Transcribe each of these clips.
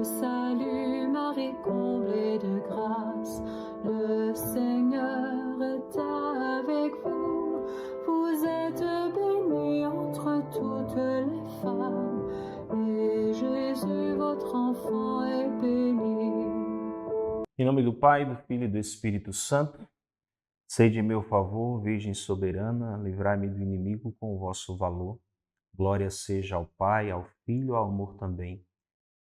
salut, Marie comblée de grâce, le Seigneur est avec vous. Vous êtes bénie entre toutes les femmes, et Jésus, votre enfant, est béni. Em nome do Pai, do Filho e do Espírito Santo, sede em meu favor, Virgem soberana, livrai-me do inimigo com o vosso valor. Glória seja ao Pai, ao Filho e ao amor também,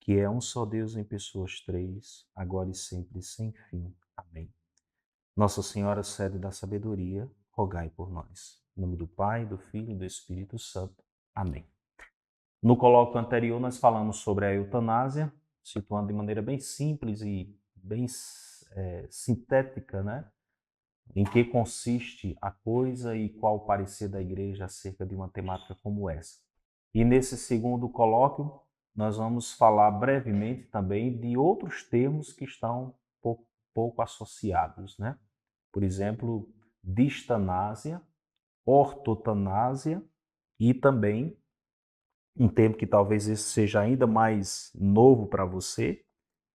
que é um só Deus em pessoas três, agora e sempre, sem fim. Amém. Nossa Senhora, sede da sabedoria, rogai por nós. Em nome do Pai, do Filho e do Espírito Santo. Amém. No colóquio anterior, nós falamos sobre a eutanásia, situando de maneira bem simples e bem sintética, né? Em que consiste a coisa e qual o parecer da Igreja acerca de uma temática como essa. E nesse segundo colóquio, nós vamos falar brevemente também de outros termos que estão pouco associados, né? Por exemplo, distanásia, ortotanásia e também um termo que talvez esse seja ainda mais novo para você,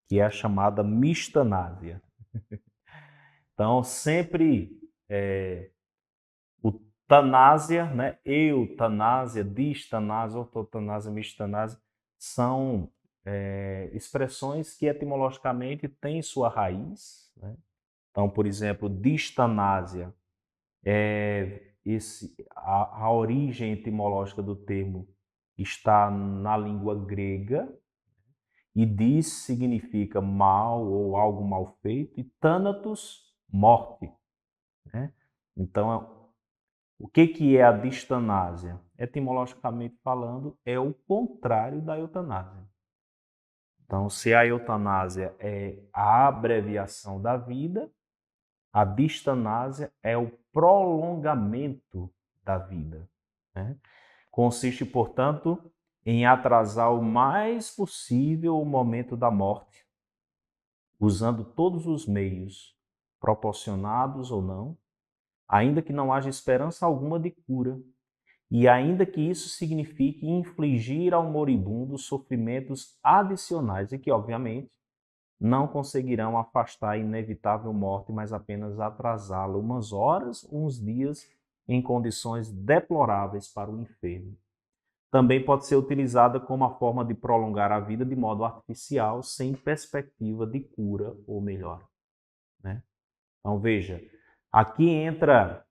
que é a chamada mistanásia. Então, sempre o tanásia, né? Eutanásia, distanásia, ortotanásia, mistanásia, são expressões que etimologicamente têm sua raiz, né? Então, por exemplo, distanásia, a origem etimológica do termo está na língua grega, e dis significa mal ou algo mal feito, e thanatos, morte, né? Então, o que é a distanásia? Etimologicamente falando, é o contrário da eutanásia. Então, se a eutanásia é a abreviação da vida, a distanásia é o prolongamento da vida, né? Consiste, portanto, em atrasar o mais possível o momento da morte, usando todos os meios, proporcionados ou não, ainda que não haja esperança alguma de cura, e ainda que isso signifique infligir ao moribundo sofrimentos adicionais e que, obviamente, não conseguirão afastar a inevitável morte, mas apenas atrasá-la umas horas, uns dias, em condições deploráveis para o enfermo. Também pode ser utilizada como a forma de prolongar a vida de modo artificial, sem perspectiva de cura ou melhora, né? Então veja, aqui entra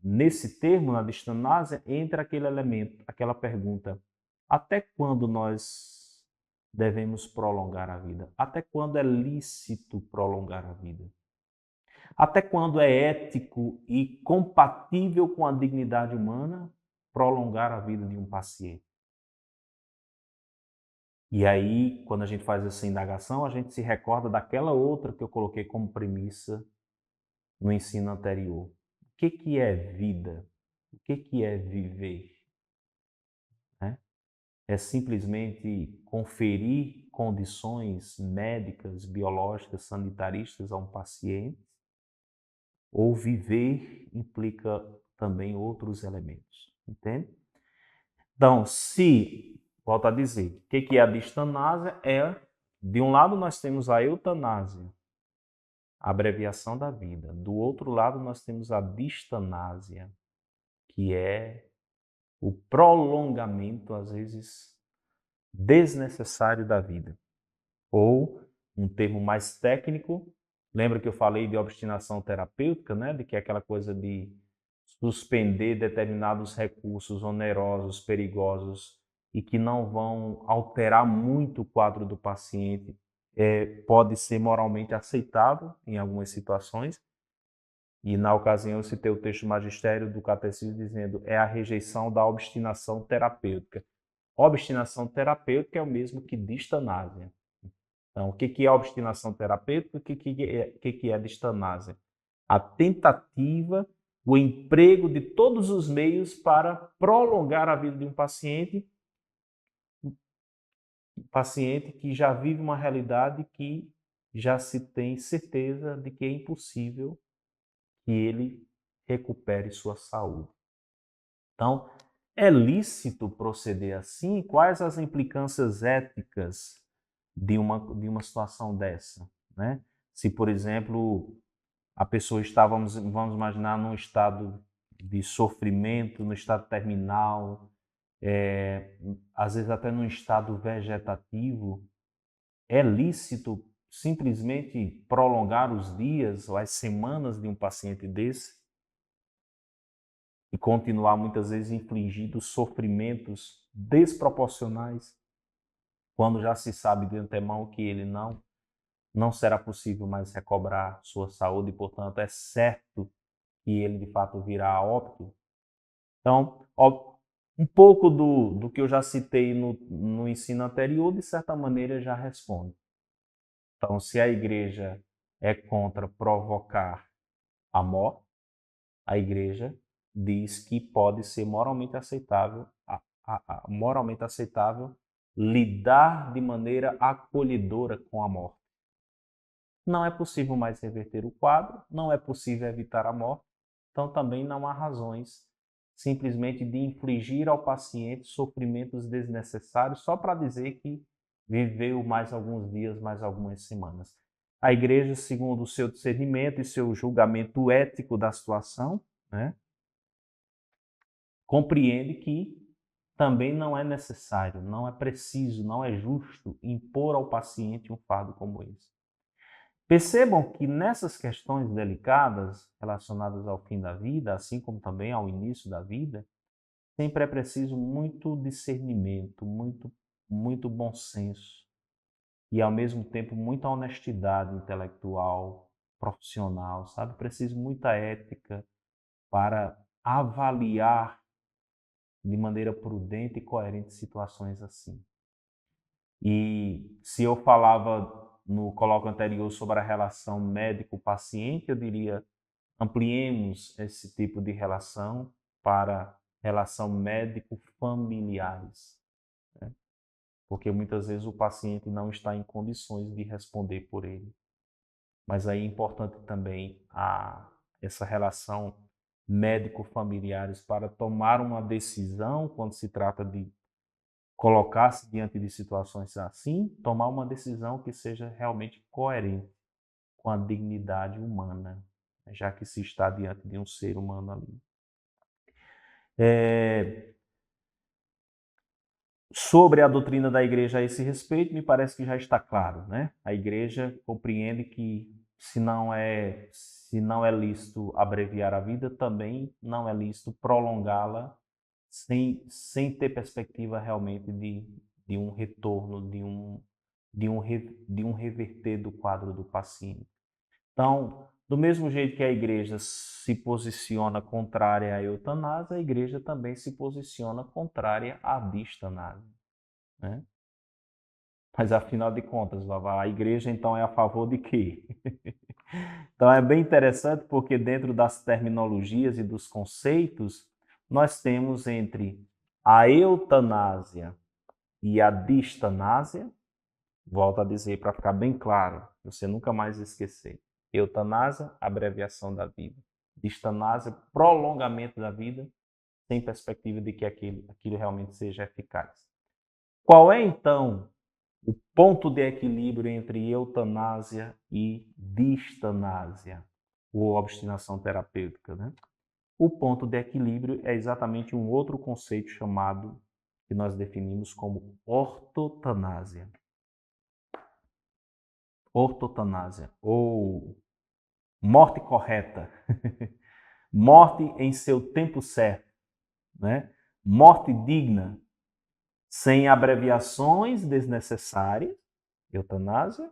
nesse termo, na distanásia, entra aquele elemento, aquela pergunta: até quando nós devemos prolongar a vida? Até quando é lícito prolongar a vida? Até quando é ético e compatível com a dignidade humana prolongar a vida de um paciente? E aí, quando a gente faz essa indagação, a gente se recorda daquela outra que eu coloquei como premissa no ensino anterior. O que é vida? O que é viver? Né? É simplesmente conferir condições médicas, biológicas, sanitaristas a um paciente? Ou viver implica também outros elementos, entende? Então, volto a dizer, o que é a distanásia? De um lado nós temos a eutanásia, a abreviação da vida. Do outro lado nós temos a distanásia, que é o prolongamento, às vezes, desnecessário da vida. Ou, um termo mais técnico, lembra que eu falei de obstinação terapêutica, né? De que é aquela coisa de suspender determinados recursos onerosos, perigosos e que não vão alterar muito o quadro do paciente. Pode ser moralmente aceitável em algumas situações. E na ocasião eu citei o texto magistério do Catecismo dizendo é a rejeição da obstinação terapêutica. Obstinação terapêutica é o mesmo que distanásia. Então, o que é a obstinação terapêutica? O que é a distanásia? A tentativa, o emprego de todos os meios para prolongar a vida de um paciente que já vive uma realidade que já se tem certeza de que é impossível que ele recupere sua saúde. Então, é lícito proceder assim? Quais as implicâncias éticas de uma situação dessa, né? Se, por exemplo, a pessoa está, vamos imaginar, num estado de sofrimento, no estado terminal, às vezes até num estado vegetativo, é lícito simplesmente prolongar os dias ou as semanas de um paciente desse e continuar muitas vezes infligindo sofrimentos desproporcionais, quando já se sabe de antemão que ele não será possível mais recobrar sua saúde e, portanto, é certo que ele de fato virá a óbito. Então, um pouco do que eu já citei no ensino anterior, de certa maneira, já responde. Então, se a igreja é contra provocar a morte, a igreja diz que pode ser moralmente aceitável, moralmente aceitável lidar de maneira acolhedora com a morte. Não é possível mais reverter o quadro, não é possível evitar a morte, então também não há razões simplesmente de infligir ao paciente sofrimentos desnecessários só para dizer que viveu mais alguns dias, mais algumas semanas. A igreja, segundo o seu discernimento e seu julgamento ético da situação, né, compreende que também não é necessário, não é preciso, não é justo impor ao paciente um fardo como esse. Percebam que nessas questões delicadas relacionadas ao fim da vida, assim como também ao início da vida, sempre é preciso muito discernimento, muito bom senso e, ao mesmo tempo, muita honestidade intelectual, profissional, sabe? Preciso muita ética para avaliar de maneira prudente e coerente situações assim. E se eu falava no colóquio anterior sobre a relação médico-paciente, eu diria, ampliemos esse tipo de relação para relação médico-familiares, né? Porque muitas vezes o paciente não está em condições de responder por ele. Mas aí é importante também essa relação médico-familiares para tomar uma decisão quando se trata de colocar-se diante de situações assim, tomar uma decisão que seja realmente coerente com a dignidade humana, já que se está diante de um ser humano ali. Sobre a doutrina da igreja a esse respeito, me parece que já está claro, né? A igreja compreende que se não é lícito abreviar a vida, também não é lícito prolongá-la sem ter perspectiva realmente de um retorno, de um reverter do quadro do paciente. Então, do mesmo jeito que a igreja se posiciona contrária à eutanásia, a igreja também se posiciona contrária à distanásia, né? Mas, afinal de contas, Vavá, a igreja então é a favor de quê? Então é bem interessante porque dentro das terminologias e dos conceitos, nós temos entre a eutanásia e a distanásia, volto a dizer para ficar bem claro, você nunca mais esquecer. Eutanásia, abreviação da vida. Distanásia, prolongamento da vida, sem perspectiva de que aquilo realmente seja eficaz. Qual é, então, o ponto de equilíbrio entre eutanásia e distanásia, ou obstinação terapêutica, né? O ponto de equilíbrio é exatamente um outro conceito chamado, que nós definimos como ortotanásia. Ortotanásia, ou morte correta. Morte em seu tempo certo, né? Morte digna, sem abreviações desnecessárias, eutanásia,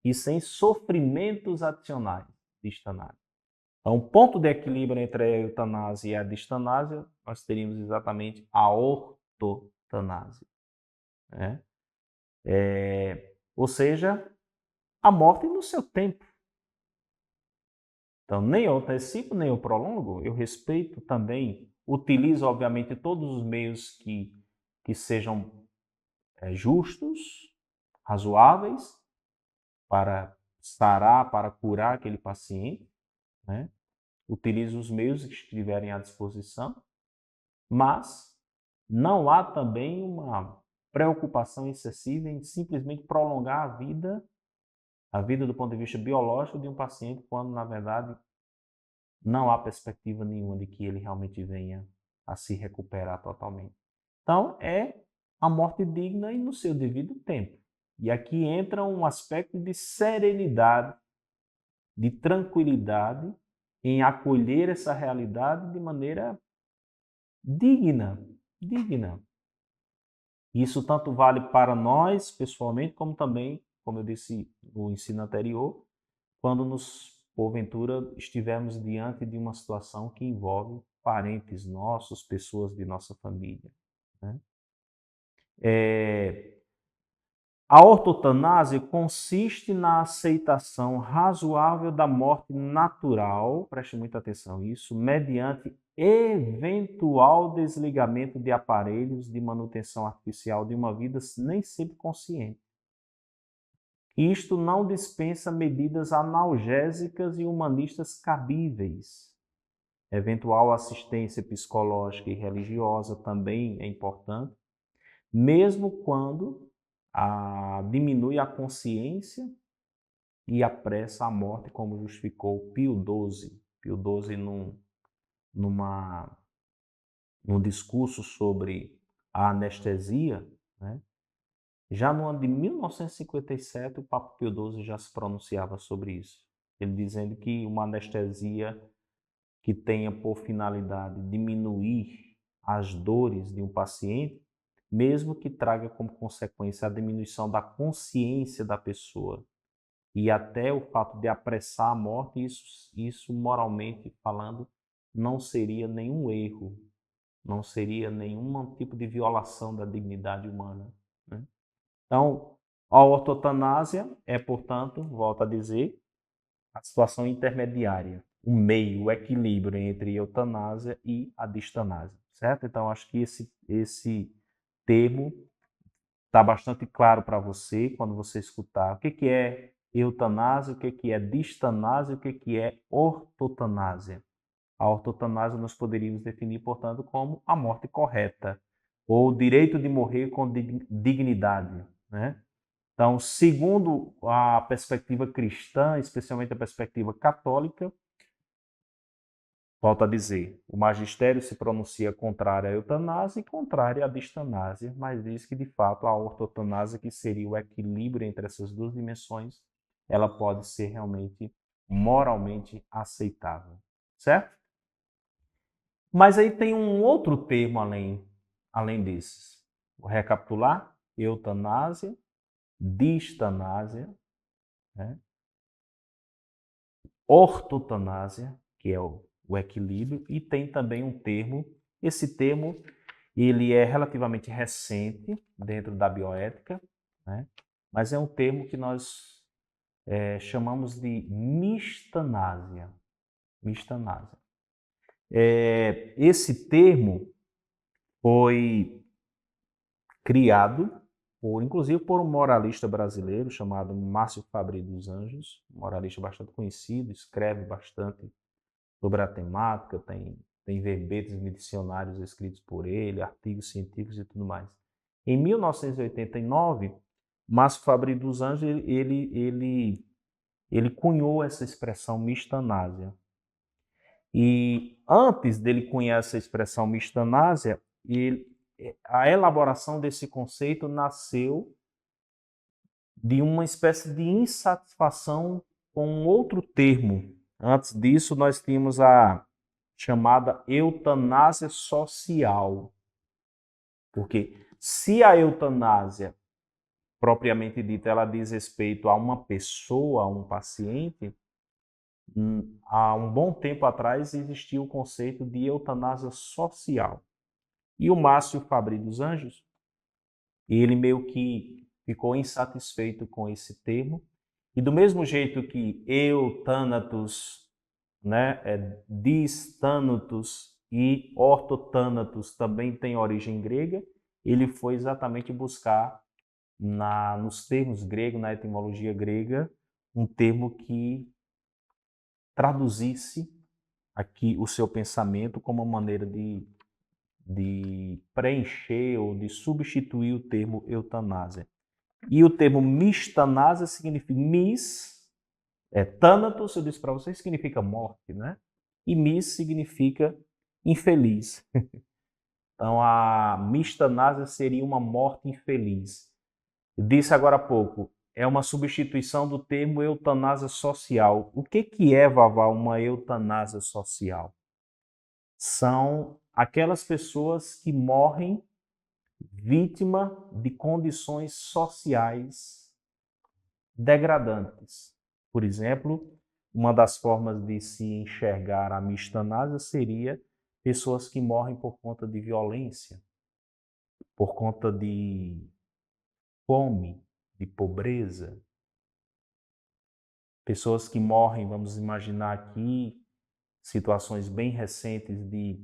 e sem sofrimentos adicionais, distanásia. Então, o ponto de equilíbrio entre a eutanásia e a distanásia, nós teríamos exatamente a ortotanásia, né? Ou seja, a morte no seu tempo. Então, nem eu antecipo, nem eu prolongo, eu respeito também, utilizo, obviamente, todos os meios que sejam justos, razoáveis, para sarar, para curar aquele paciente, né? Utilizo os meios que estiverem à disposição, mas não há também uma preocupação excessiva em simplesmente prolongar a vida do ponto de vista biológico de um paciente, quando, na verdade, não há perspectiva nenhuma de que ele realmente venha a se recuperar totalmente. Então, é a morte digna e no seu devido tempo. E aqui entra um aspecto de serenidade, de tranquilidade em acolher essa realidade de maneira digna, digna. Isso tanto vale para nós, pessoalmente, como também, como eu disse no ensino anterior, quando porventura, estivermos diante de uma situação que envolve parentes nossos, pessoas de nossa família, né? A ortotanásia consiste na aceitação razoável da morte natural, preste muita atenção nisso, mediante eventual desligamento de aparelhos de manutenção artificial de uma vida nem sempre consciente. Isto não dispensa medidas analgésicas e humanistas cabíveis. Eventual assistência psicológica e religiosa também é importante, mesmo quando diminui a consciência e apressa a morte, como justificou Pio XII. Pio XII, num discurso sobre a anestesia, né? Já no ano de 1957, o Papa Pio XII já se pronunciava sobre isso. Ele dizendo que uma anestesia que tenha por finalidade diminuir as dores de um paciente, mesmo que traga como consequência a diminuição da consciência da pessoa e até o fato de apressar a morte, isso moralmente falando, não seria nenhum erro, não seria nenhum tipo de violação da dignidade humana, né? Então, a ortotanásia é, portanto, volto a dizer, a situação intermediária, o meio, o equilíbrio entre a eutanásia e a distanásia, certo? Então, acho que esse termo está bastante claro para você quando você escutar o que é eutanásia, o que é distanásia, o que é ortotanásia. A ortotanásia nós poderíamos definir, portanto, como a morte correta, ou o direito de morrer com dignidade, né? Então, segundo a perspectiva cristã, especialmente a perspectiva católica, volto a dizer, o magistério se pronuncia contrário à eutanásia e contrário à distanásia, mas diz que, de fato, a ortotanásia, que seria o equilíbrio entre essas duas dimensões, ela pode ser realmente moralmente aceitável, certo? Mas aí tem um outro termo além desses. Vou recapitular: eutanásia, distanásia, né? Ortotanásia, que é o equilíbrio, e tem também um termo, esse termo ele é relativamente recente dentro da bioética, né? Mas é um termo que nós chamamos de mistanásia. Mistanásia. Esse termo foi criado, inclusive por um moralista brasileiro chamado Márcio Fabri dos Anjos, um moralista bastante conhecido, escreve bastante sobre a temática, tem verbetes de dicionários escritos por ele, artigos científicos e tudo mais. Em 1989, Márcio Fabri dos Anjos ele cunhou essa expressão mistanásia. E antes dele cunhar essa expressão mistanásia, a elaboração desse conceito nasceu de uma espécie de insatisfação com um outro termo. Antes disso, nós tínhamos a chamada eutanásia social. Porque se a eutanásia, propriamente dita, ela diz respeito a uma pessoa, a um paciente, há um bom tempo atrás existia o conceito de eutanásia social. E o Márcio Fabri dos Anjos, ele meio que ficou insatisfeito com esse termo, e do mesmo jeito que eutanatos, né, distanatos e ortotanatos também tem origem grega, ele foi exatamente buscar nos termos gregos, na etimologia grega, um termo que traduzisse aqui o seu pensamento como uma maneira de de preencher ou de substituir o termo eutanásia. E o termo mistanásia significa thanatos, eu disse para vocês, significa morte, né? E mis significa infeliz. Então, a mistanásia seria uma morte infeliz. Eu disse agora há pouco, é uma substituição do termo eutanásia social. O que é, Vavá, uma eutanásia social? São aquelas pessoas que morrem vítima de condições sociais degradantes. Por exemplo, uma das formas de se enxergar a mistanásia seria pessoas que morrem por conta de violência, por conta de fome, de pobreza. Pessoas que morrem, vamos imaginar aqui, situações bem recentes de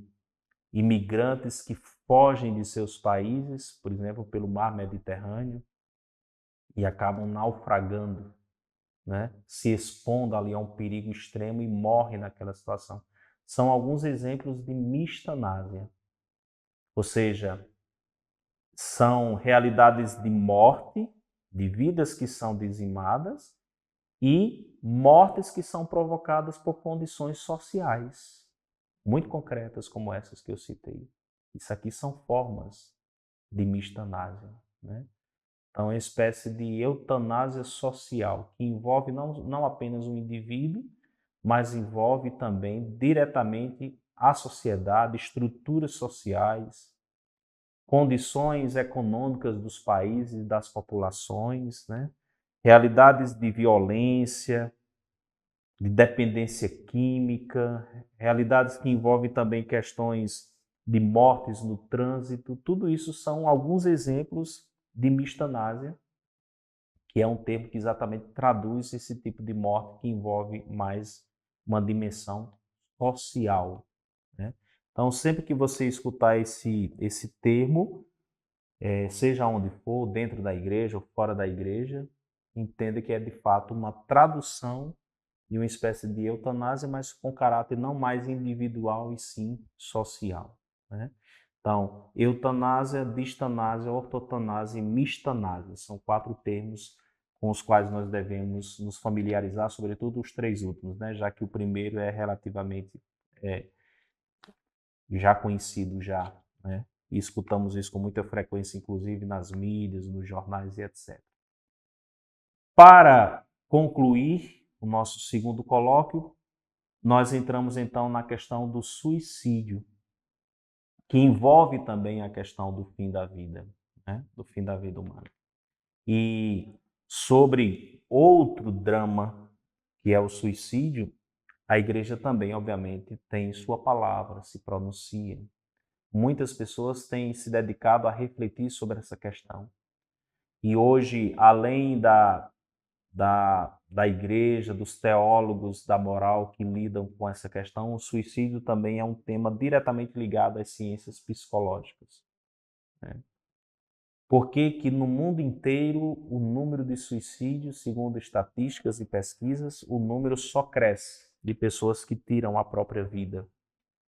imigrantes que fogem de seus países, por exemplo, pelo mar Mediterrâneo, e acabam naufragando, né? Se expondo ali a um perigo extremo e morrem naquela situação. São alguns exemplos de mistanásia, ou seja, são realidades de morte, de vidas que são dizimadas e mortes que são provocadas por condições sociais muito concretas como essas que eu citei. Isso aqui são formas de mistanásia, né? Então, é uma espécie de eutanásia social, que envolve não apenas o indivíduo, mas envolve também diretamente a sociedade, estruturas sociais, condições econômicas dos países e das populações, né? Realidades de violência, de dependência química, realidades que envolvem também questões de mortes no trânsito. Tudo isso são alguns exemplos de mistanásia, que é um termo que exatamente traduz esse tipo de morte que envolve mais uma dimensão social, né? Então, sempre que você escutar esse termo, seja onde for, dentro da igreja ou fora da igreja, entenda que é de fato uma tradução de uma espécie de eutanásia, mas com caráter não mais individual e sim social, né? Então, eutanásia, distanásia, ortotanásia e mistanásia são 4 termos com os quais nós devemos nos familiarizar, sobretudo os 3 últimos, né? Já que o primeiro é relativamente já conhecido já, né? E escutamos isso com muita frequência, inclusive nas mídias, nos jornais e etc. Para concluir o nosso segundo colóquio, nós entramos então na questão do suicídio, que envolve também a questão do fim da vida, né? Do fim da vida humana. E sobre outro drama, que é o suicídio, a igreja também, obviamente, tem sua palavra, se pronuncia. Muitas pessoas têm se dedicado a refletir sobre essa questão. E hoje, além da igreja, dos teólogos da moral que lidam com essa questão, o suicídio também é um tema diretamente ligado às ciências psicológicas, né? Por que que no mundo inteiro o número de suicídios, segundo estatísticas e pesquisas, o número só cresce de pessoas que tiram a própria vida?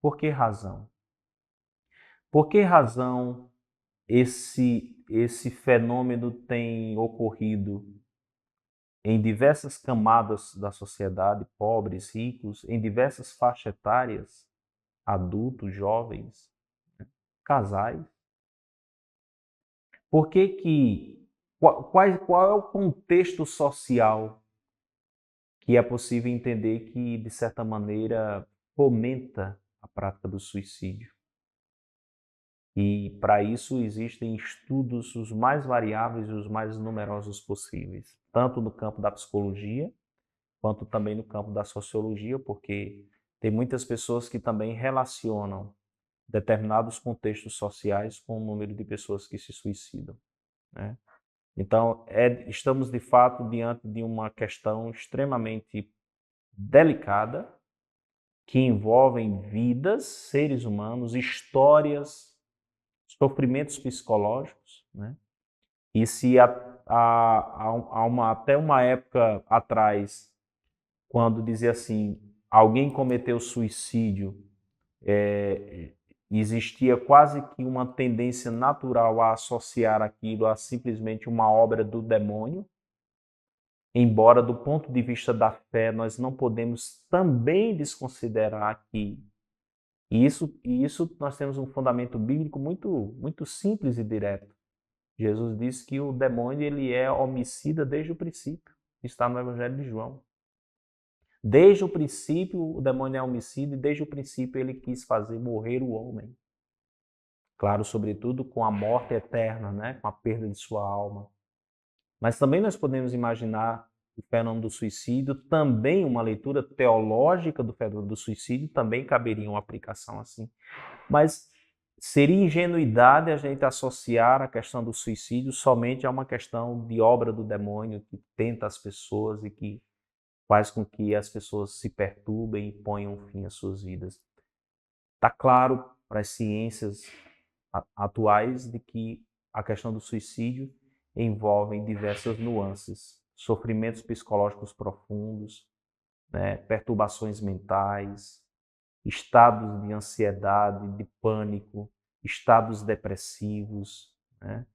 Por que razão? Por que razão esse fenômeno tem ocorrido em diversas camadas da sociedade, pobres, ricos, em diversas faixas etárias, adultos, jovens, casais? Por que que, qual é o contexto social que é possível entender que, de certa maneira, fomenta a prática do suicídio? E para isso existem estudos os mais variáveis e os mais numerosos possíveis, tanto no campo da psicologia, quanto também no campo da sociologia, porque tem muitas pessoas que também relacionam determinados contextos sociais com o número de pessoas que se suicidam, né? Então, estamos de fato diante de uma questão extremamente delicada, que envolve vidas, seres humanos, histórias, sofrimentos psicológicos, né? E se até uma época atrás, quando dizia assim, alguém cometeu suicídio, existia quase que uma tendência natural a associar aquilo a simplesmente uma obra do demônio, embora do ponto de vista da fé nós não podemos também desconsiderar que isso nós temos um fundamento bíblico muito simples e direto. Jesus disse que o demônio ele é homicida desde o princípio. Está no Evangelho de João. Desde o princípio o demônio é homicida e desde o princípio ele quis fazer morrer o homem. Claro, sobretudo com a morte eterna, né? Com a perda de sua alma. Mas também nós podemos imaginar o fenômeno do suicídio, também uma leitura teológica do fenômeno do suicídio também caberia uma aplicação assim. Mas seria ingenuidade a gente associar a questão do suicídio somente a uma questão de obra do demônio que tenta as pessoas e que faz com que as pessoas se perturbem e ponham fim às suas vidas. Está claro para as ciências atuais de que a questão do suicídio envolve diversas nuances, sofrimentos psicológicos profundos, né, perturbações mentais, estados de ansiedade, de pânico, estados depressivos, né,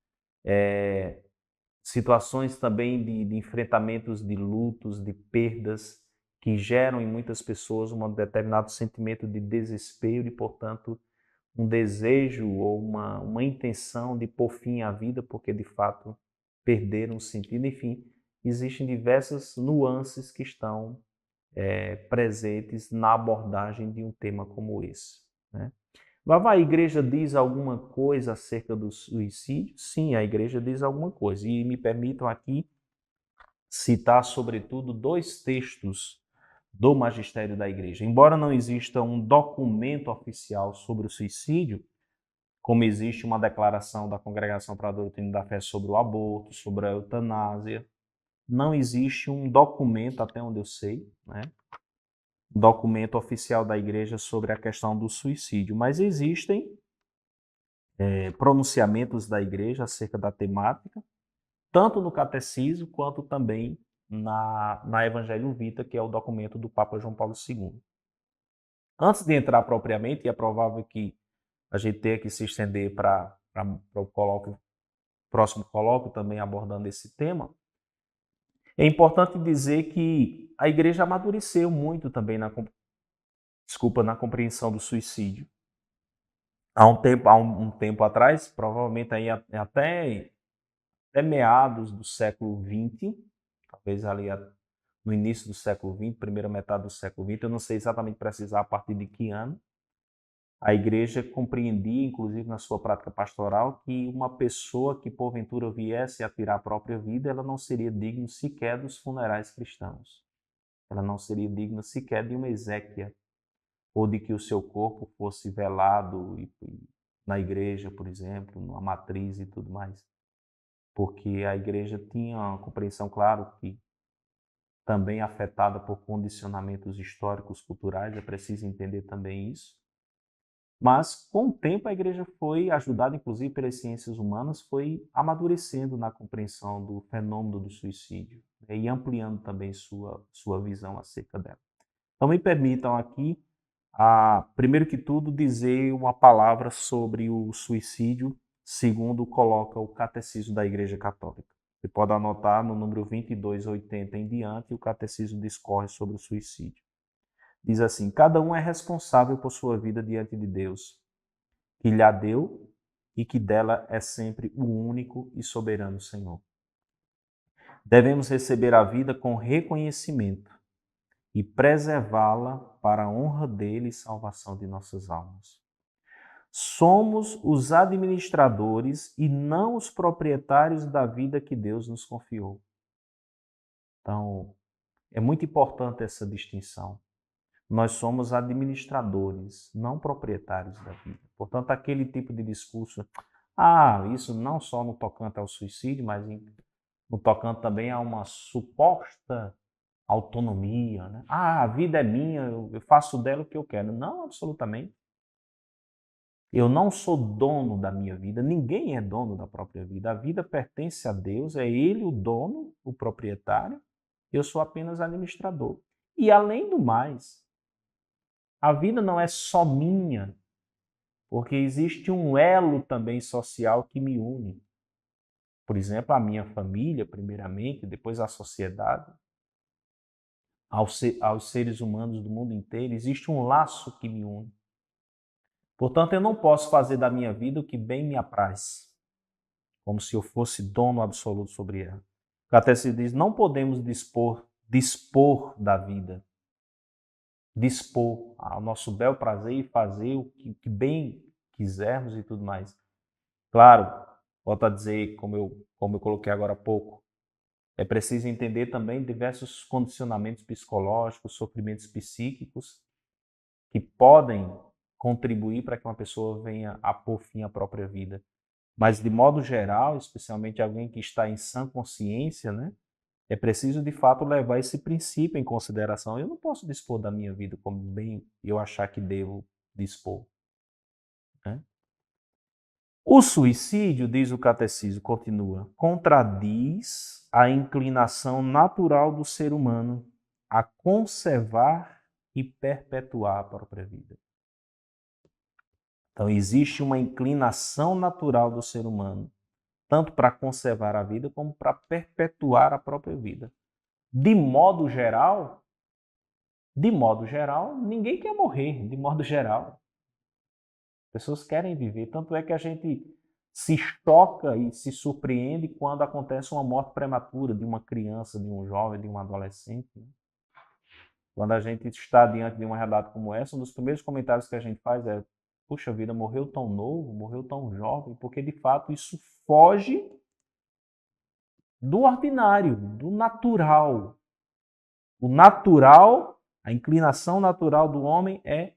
situações também de enfrentamentos de lutos, de perdas, que geram em muitas pessoas um determinado sentimento de desespero e, portanto, um desejo ou uma intenção de pôr fim à vida, porque de fato perderam o sentido. Enfim, existem diversas nuances que estão presentes na abordagem de um tema como esse, né? A igreja diz alguma coisa acerca do suicídio? Sim, a igreja diz alguma coisa. E me permitam aqui citar, sobretudo, 2 textos do magistério da igreja. Embora não exista um documento oficial sobre o suicídio, como existe uma declaração da Congregação para a Doutrina da Fé sobre o aborto, sobre a eutanásia, não existe um documento, até onde eu sei, né? Um documento oficial da igreja sobre a questão do suicídio, mas existem pronunciamentos da igreja acerca da temática, tanto no catecismo quanto também na Evangelho Vita, que é o documento do Papa João Paulo II. Antes de entrar propriamente, e é provável que a gente tenha que se estender para o próximo colóquio também abordando esse tema, é importante dizer que a igreja amadureceu muito também na compreensão do suicídio. Há um tempo atrás, provavelmente aí até meados do século XX, talvez ali no início do século XX, primeira metade do século XX, eu não sei exatamente precisar a partir de que ano, a igreja compreendia, inclusive na sua prática pastoral, que uma pessoa que porventura viesse a tirar a própria vida, ela não seria digna sequer dos funerais cristãos. Ela não seria digna sequer de uma exéquia, ou de que o seu corpo fosse velado na igreja, por exemplo, numa matriz e tudo mais. Porque a igreja tinha uma compreensão, claro, que também afetada por condicionamentos históricos, culturais, é preciso entender também isso. Mas, com o tempo, a igreja foi ajudada, inclusive pelas ciências humanas, foi amadurecendo na compreensão do fenômeno do suicídio, né, e ampliando também sua visão acerca dela. Então, me permitam aqui, primeiro que tudo, dizer uma palavra sobre o suicídio, segundo coloca o Catecismo da Igreja Católica. Você pode anotar no número 2280 em diante, o Catecismo discorre sobre o suicídio. Diz assim: cada um é responsável por sua vida diante de Deus, que lhe a deu e que dela é sempre o único e soberano Senhor. Devemos receber a vida com reconhecimento e preservá-la para a honra dele e salvação de nossas almas. Somos os administradores e não os proprietários da vida que Deus nos confiou. Então, é muito importante essa distinção. Nós somos administradores, não proprietários da vida. Portanto, aquele tipo de discurso, isso não só no tocante ao suicídio, mas no tocante também a uma suposta autonomia, né? A vida é minha, eu faço dela o que eu quero. Não, absolutamente. Eu não sou dono da minha vida, ninguém é dono da própria vida. A vida pertence a Deus, é Ele o dono, o proprietário, eu sou apenas administrador. E além do mais, a vida não é só minha, porque existe um elo também social que me une. Por exemplo, a minha família, primeiramente, depois a sociedade, aos seres humanos do mundo inteiro, existe um laço que me une. Portanto, eu não posso fazer da minha vida o que bem me apraz, como se eu fosse dono absoluto sobre ela. O Catecismo diz: não podemos dispor da vida, dispor ao nosso bel prazer e fazer o que bem quisermos e tudo mais. Claro, volto a dizer, como eu coloquei agora há pouco, é preciso entender também diversos condicionamentos psicológicos, sofrimentos psíquicos que podem contribuir para que uma pessoa venha a pôr fim à própria vida. Mas, de modo geral, especialmente alguém que está em sã consciência, né, é preciso, de fato, levar esse princípio em consideração. Eu não posso dispor da minha vida como bem eu achar que devo dispor, né? O suicídio, diz o catecismo, continua, contradiz a inclinação natural do ser humano a conservar e perpetuar a própria vida. Então, existe uma inclinação natural do ser humano, tanto para conservar a vida como para perpetuar a própria vida. De modo geral, ninguém quer morrer, de modo geral. Pessoas querem viver, tanto é que a gente se choca e se surpreende quando acontece uma morte prematura de uma criança, de um jovem, de um adolescente. Quando a gente está diante de uma realidade como essa, um dos primeiros comentários que a gente faz é: puxa vida, morreu tão novo, morreu tão jovem, porque de fato isso foge do ordinário, do natural. O natural, a inclinação natural do homem é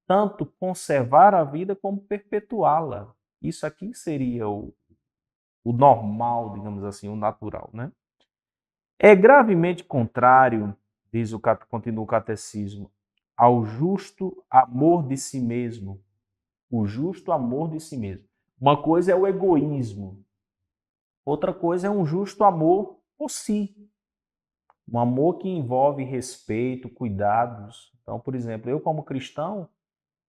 tanto conservar a vida como perpetuá-la. Isso aqui seria o normal, digamos assim, o natural, né? É gravemente contrário, continua o catecismo, ao justo amor de si mesmo. O justo amor de si mesmo. Uma coisa é o egoísmo, outra coisa é um justo amor por si. Um amor que envolve respeito, cuidados. Então, por exemplo, eu como cristão,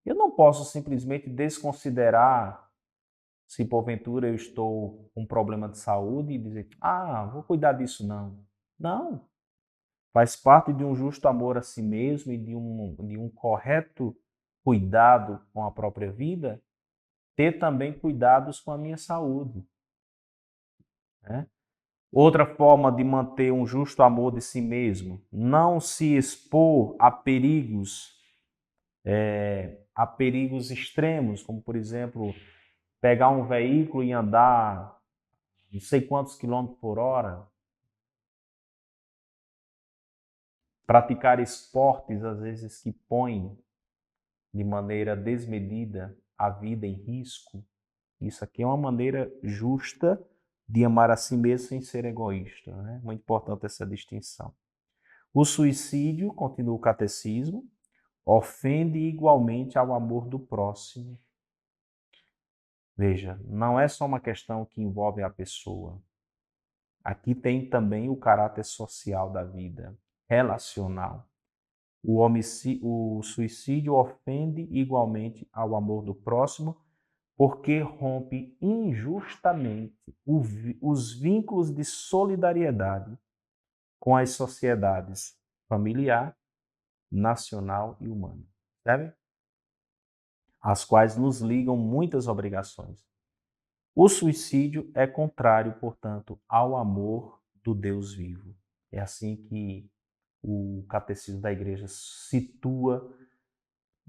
eu não posso simplesmente desconsiderar se porventura eu estou com um problema de saúde e dizer: vou cuidar disso não. Não. Faz parte de um justo amor a si mesmo e de um correto cuidado com a própria vida, ter também cuidados com a minha saúde, né? Outra forma de manter um justo amor de si mesmo, não se expor a perigos extremos, como por exemplo, pegar um veículo e andar não sei quantos quilômetros por hora, praticar esportes às vezes que põem de maneira desmedida a vida em risco. Isso aqui é uma maneira justa de amar a si mesmo sem ser egoísta, né? Muito importante essa distinção. O suicídio, continua o catecismo, ofende igualmente ao amor do próximo. Veja, não é só uma questão que envolve a pessoa. Aqui tem também o caráter social da vida, relacional. O suicídio ofende igualmente ao amor do próximo, porque rompe injustamente os vínculos de solidariedade com as sociedades familiar, nacional e humana, sabe? As quais nos ligam muitas obrigações. O suicídio é contrário, portanto, ao amor do Deus vivo. É assim que o Catecismo da Igreja situa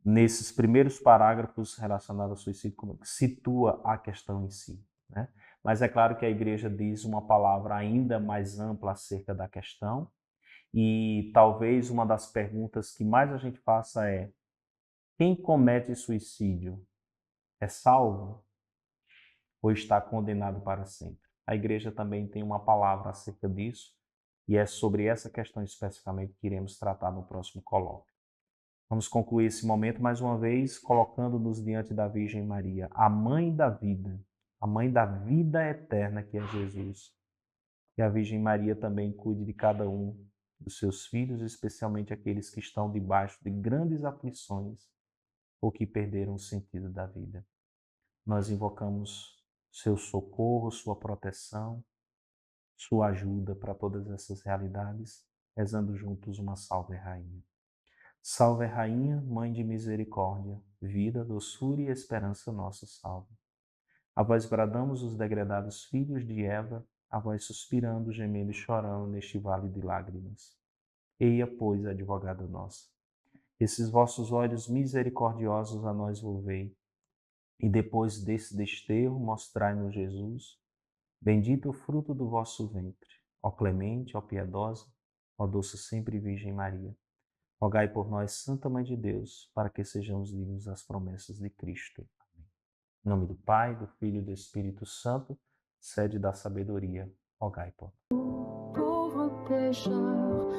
nesses primeiros parágrafos relacionados ao suicídio, situa a questão em si, né? Mas é claro que a Igreja diz uma palavra ainda mais ampla acerca da questão, e talvez uma das perguntas que mais a gente faça é: quem comete suicídio é salvo ou está condenado para sempre? A Igreja também tem uma palavra acerca disso, e é sobre essa questão especificamente que iremos tratar no próximo colóquio. Vamos concluir esse momento mais uma vez colocando-nos diante da Virgem Maria, a mãe da vida eterna que é Jesus. Que a Virgem Maria também cuide de cada um dos seus filhos, especialmente aqueles que estão debaixo de grandes aflições ou que perderam o sentido da vida. nós invocamos seu socorro, sua proteção, sua ajuda para todas essas realidades, rezando juntos uma Salve Rainha. Salve Rainha, Mãe de Misericórdia, vida, doçura e esperança nossa, salve. A vós bradamos os degredados filhos de Eva, a vós suspirando, gemendo e chorando neste vale de lágrimas. Eia, pois, advogada nossa, esses vossos olhos misericordiosos a nós volvei, e depois desse desterro mostrai-nos Jesus, bendito o fruto do vosso ventre. Ó clemente, ó piedosa, ó doce sempre Virgem Maria, rogai por nós, Santa Mãe de Deus, para que sejamos dignos das promessas de Cristo. Amém. Em nome do Pai, do Filho e do Espírito Santo, sede da sabedoria, rogai por nós. Pauvre pécheur,